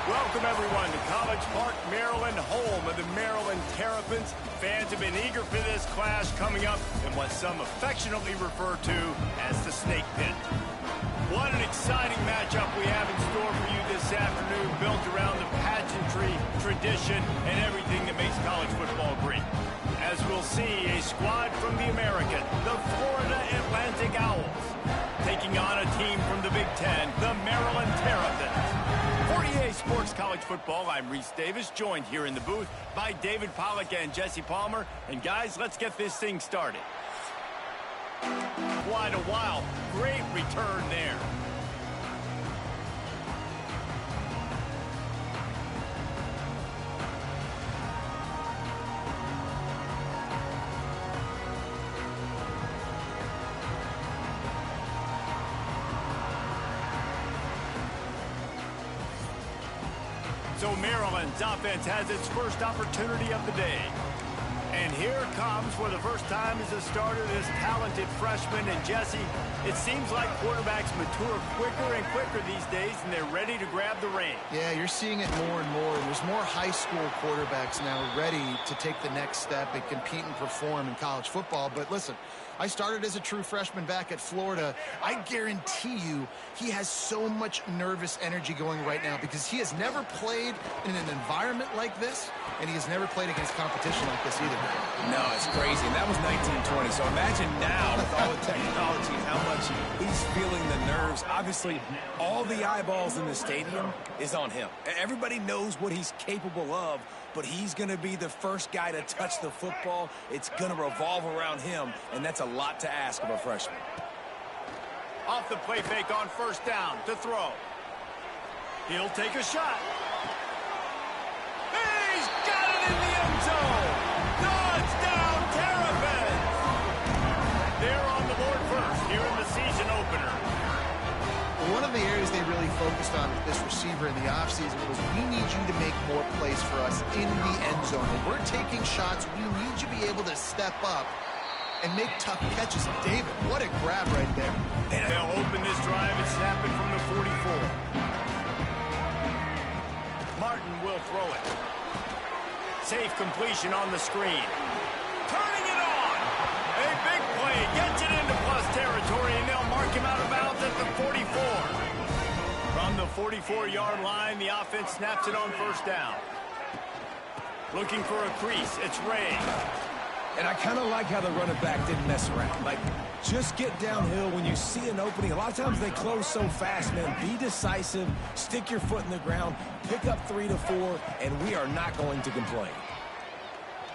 Welcome, everyone, to College Park, Maryland, home of the Maryland Terrapins. Fans have been eager for this clash coming up in what some affectionately refer to as the Snake Pit. What an exciting matchup we have in store for you this afternoon, built around the pageantry, tradition, and everything that makes college football great. As we'll see, a squad from the American, the Florida Atlantic Owls, taking on a team from the Big Ten, the Maryland Terrapins. For EA Sports College Football, I'm Reese Davis, joined here in the booth by David Pollack and Jesse Palmer. And guys, let's get this thing started. Quite a while. Great return there. So Maryland's offense has its first opportunity of the day. And here comes, for the first time as a starter, this talented freshman. And Jesse, it seems like quarterbacks mature quicker and quicker these days, and they're ready to grab the reins. Yeah, you're seeing it more and more. And there's more high school quarterbacks now ready to take the next step and compete and perform in college football. But listen, I started as a true freshman back at Florida. I guarantee you he has so much nervous energy going right now because he has never played in an environment like this, and he has never played against competition like this either. No, it's crazy. And that was 1920. So imagine now with all the technology, how much he's feeling the nerves. Obviously, all the eyeballs in the stadium is on him. Everybody knows what he's capable of, but he's going to be the first guy to touch the football. It's going to revolve around him, and that's a lot to ask of a freshman. Off the play fake on first down to throw. He'll take a shot. He's got it in the end zone. Touchdown, Terrapins. They're on the board first here in the season opener. One of the areas they really focused on with this receiver in the offseason was we need you to make more plays for us in the end zone. When we're taking shots, we need you to be able to step up and make tough catches. David, what a grab right there. And they'll open this drive and snap it from the 44. Martin will throw it. Safe completion on the screen. Turning it on. A big play. Gets it into plus territory, and they'll mark him out of bounds at the 44. From the 44-yard line, the offense snaps it on first down. Looking for a crease. It's Ray. And I kind of like how the running back didn't mess around. Like, just get downhill when you see an opening. A lot of times they close so fast, man. Be decisive, stick your foot in the ground, pick up 3 to 4, and we are not going to complain.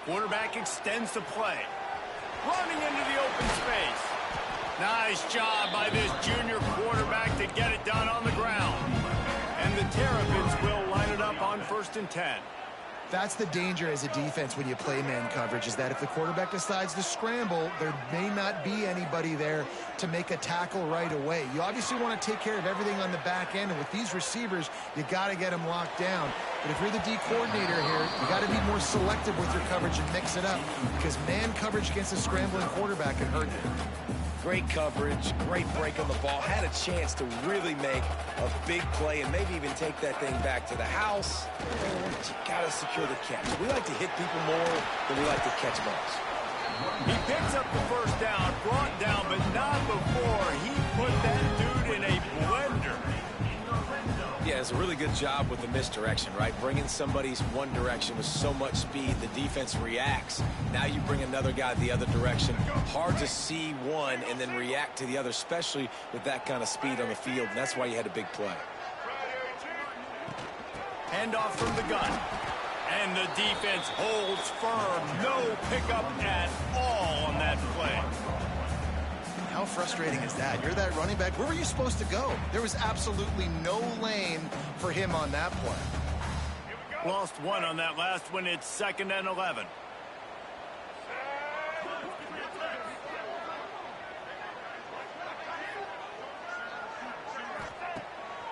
Quarterback extends the play. Running into the open space. Nice job by this junior quarterback to get it done on the ground. And the Terrapins will line it up on 1st and 10. That's the danger as a defense when you play man coverage, is that if the quarterback decides to scramble, there may not be anybody there to make a tackle right away. You obviously want to take care of everything on the back end, and with these receivers, you got to get them locked down. But if you're the D coordinator here, you got to be more selective with your coverage and mix it up, because man coverage against a scrambling quarterback can hurt you. Great coverage, great break on the ball. Had a chance to really make a big play and maybe even take that thing back to the house. And you got to secure the catch. We like to hit people more than we like to catch balls. He picks up the first down, brought down, but not before he put that dude in a blender. Yeah, it's a really good job with the misdirection, right? Bringing somebody's one direction with so much speed, the defense reacts. Now you bring another guy the other direction. Hard to see one and then react to the other, especially with that kind of speed on the field. And that's why you had a big play. Handoff from the gun. And the defense holds firm. No pickup at all on that play. How frustrating is that? You're that running back. Where were you supposed to go? There was absolutely no lane for him on that play. Lost one on that last one. It's 2nd and 11.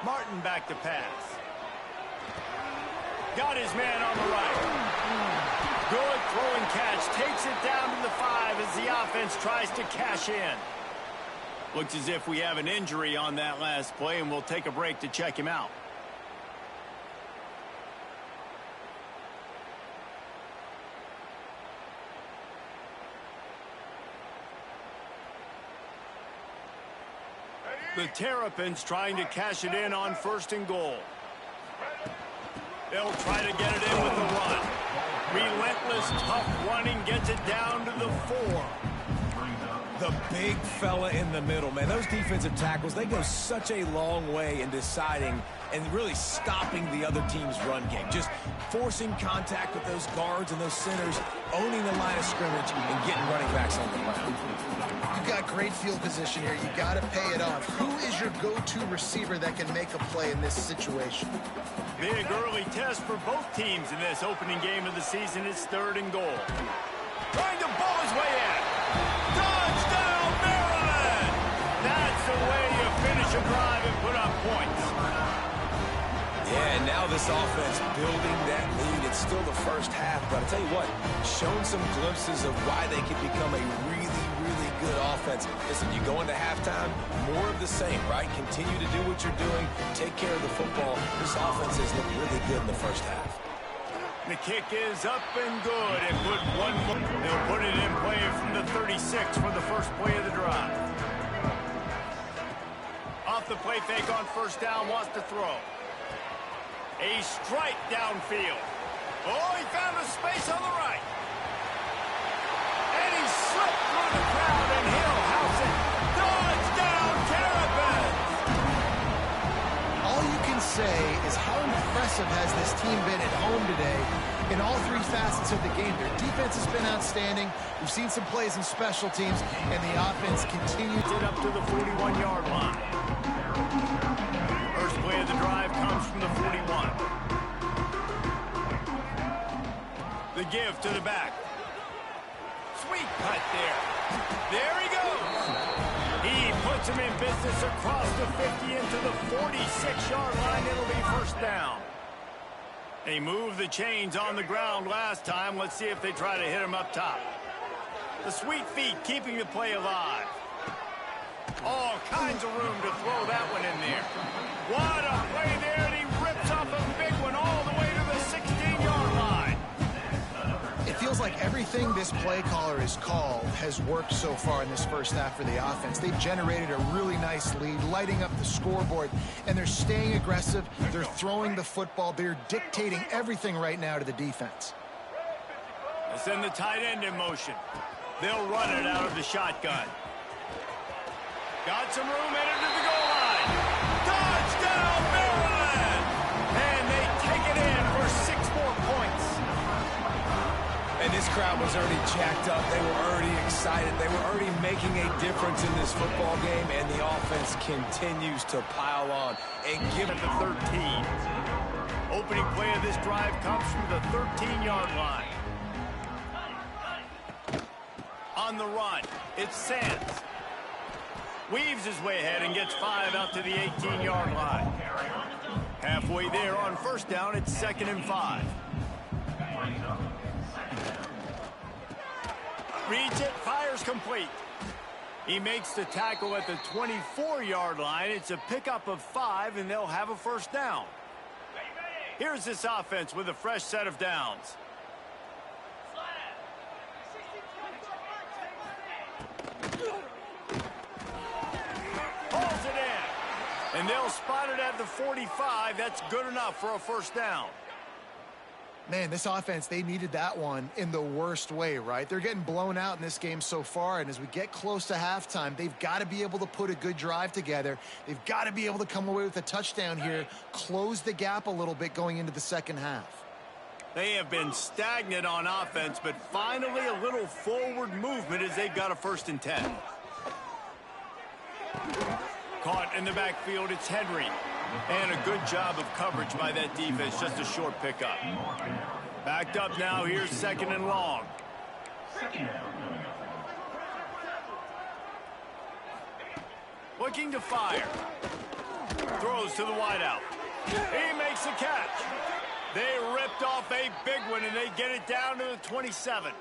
Martin back to pass. Got his man on the right. Good throw and catch. Takes it down to the 5 as the offense tries to cash in. Looks as if we have an injury on that last play, and we'll take a break to check him out. The Terrapins trying to cash it in on 1st and goal. They'll try to get it in with the run. Relentless, tough running gets it down to the 4. The big fella in the middle, man. Those defensive tackles, they go such a long way in deciding and really stopping the other team's run game. Just forcing contact with those guards and those centers, owning the line of scrimmage, and getting running backs on the ground. You've got great field position here. You got to pay it off. Who is your go-to receiver that can make a play in this situation? Big early test for both teams in this opening game of the season. It's 3rd and goal. Trying to ball his way in. Touchdown, Maryland! That's the way you finish a drive and put up points. Yeah, and now this offense building that lead. It's still the first half, but I'll tell you what, shown some glimpses of why they could become a really good offense. Listen, you go into halftime, more of the same, right? Continue to do what you're doing, take care of the football. This offense has looked really good in the first half. The kick is up and good, and put one more. They'll put it in play from the 36 for the first play of the drive. Off the play fake on 1st down, wants to throw. A strike downfield. Oh, he found a space on the right. And he slipped through the crowd, and he'll house it. Touchdown, Terrapins! All you can say is how impressive has this team been at home today in all 3 facets of the game. Their defense has been outstanding. We've seen some plays in special teams, and the offense continues it up to the 41-yard line. First play of the drive comes from the 41. The give to the back. Sweet cut there. There he goes. He puts him in business across the 50 into the 46-yard line. It'll be 1st down. They moved the chains on the ground last time. Let's see if they try to hit him up top. The sweet feet keeping the play alive. All kinds of room to throw that one in there. What a play there, and he rips off a big one all the way to the 16-yard line. It feels like everything this play caller has called has worked so far in this first half for the offense. They've generated a really nice lead, lighting up the scoreboard, and they're staying aggressive. They're throwing the football. They're dictating everything right now to the defense. They send the tight end in motion. They'll run it out of the shotgun. Got some room headed to the goal line. Touchdown, Maryland! And they take it in for 6 more points. And this crowd was already jacked up. They were already excited. They were already making a difference in this football game, and the offense continues to pile on and give it the 13. Opening play of this drive comes from the 13-yard line. On the run, it's Sands. Weaves his way ahead and gets 5 out to the 18-yard line. Halfway there on 1st down, it's 2nd and 5. Reads it, fires complete. He makes the tackle at the 24-yard line. It's a pickup of 5, and they'll have a 1st down. Here's this offense with a fresh set of downs. Pulls it in. And they'll spot it at the 45. That's good enough for a 1st down. Man, this offense, they needed that one in the worst way, right? They're getting blown out in this game so far, and as we get close to halftime, they've got to be able to put a good drive together. They've got to be able to come away with a touchdown here, close the gap a little bit going into the second half. They have been stagnant on offense, but finally a little forward movement as they've got a 1st and 10. Caught in the backfield, it's Henry. And a good job of coverage by that defense, just a short pickup. Backed up now, here's 2nd and long. Looking to fire. Throws to the wideout. He makes the catch. They ripped off a big one, and they get it down to the 27.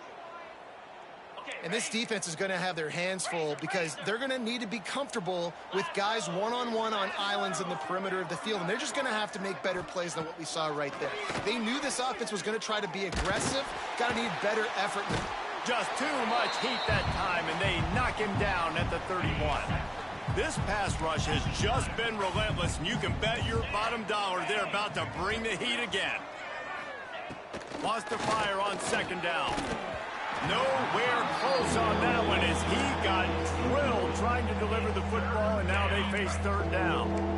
And this defense is going to have their hands full because they're going to need to be comfortable with guys one-on-one on islands in the perimeter of the field. And they're just going to have to make better plays than what we saw right there. They knew this offense was going to try to be aggressive. Got to need better effort. Just too much heat that time, and they knock him down at the 31. This pass rush has just been relentless, and you can bet your bottom dollar they're about to bring the heat again. Wants to fire on second down. Nowhere close on that one as he got drilled trying to deliver the football, and now they face third down.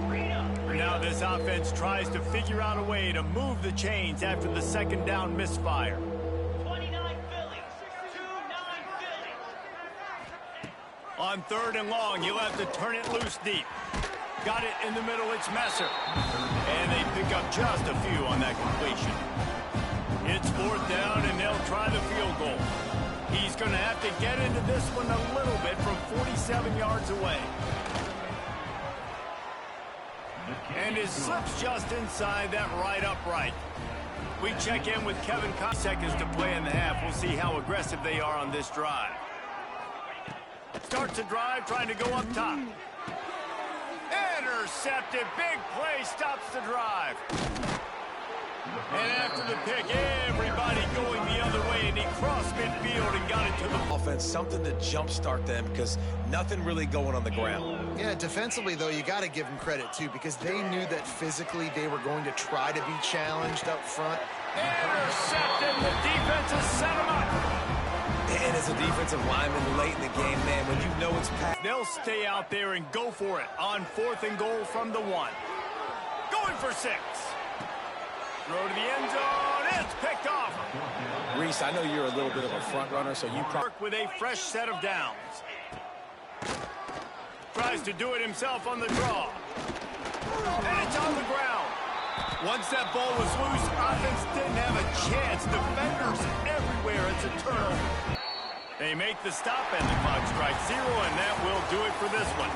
Now this offense tries to figure out a way to move the chains after the second down misfire. 29 Phillies, 2-9 Phillies. On third and long, you'll have to turn it loose deep. Got it in the middle, it's Messer. And they pick up just a few on that completion. It's fourth down, and they'll try the field goal. He's going to have to get into this one a little bit from 47 yards away. And it slips just inside that right upright. We check in with Kevin. Seconds to play in the half. We'll see how aggressive they are on this drive. Starts a drive, trying to go up top. Intercepted. Big play stops the drive. And after the pick, everybody going the other way, and he crossed midfield and got it to the Offense, something to jumpstart them because nothing really going on the ground. Yeah, defensively, though, you got to give them credit, too, because they knew that physically they were going to try to be challenged up front. intercepted. The defense has set him up. And as a defensive lineman late in the game, man, when you know it's past. They'll stay out there and go for it on fourth and goal from the 1. Going for 6. Throw to the end zone. It's picked off. Reese, I know you're a little bit of a front runner, so you probably With a fresh set of downs. Tries to do it himself on the draw. And it's on the ground. Once that ball was loose, offense didn't have a chance. Defenders everywhere. It's a turnover. They make the stop, and the clock strikes 0, and that will do it for this one.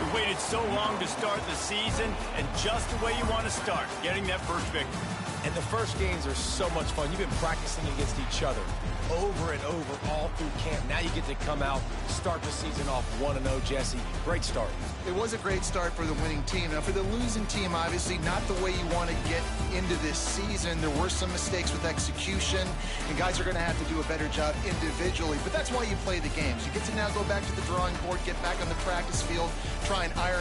We waited so long to start the season, and just the way you want to start, getting that first victory. And the first games are so much fun. You've been practicing against each other over and over all through camp. Now you get to come out, start the season off 1-0, Jesse. Great start. It was a great start for the winning team. Now, for the losing team, obviously not the way you want to get into this season. There were some mistakes with execution, and guys are going to have to do a better job individually. But that's why you play the games. You get to now go back to the drawing board, get back on the practice field, try and iron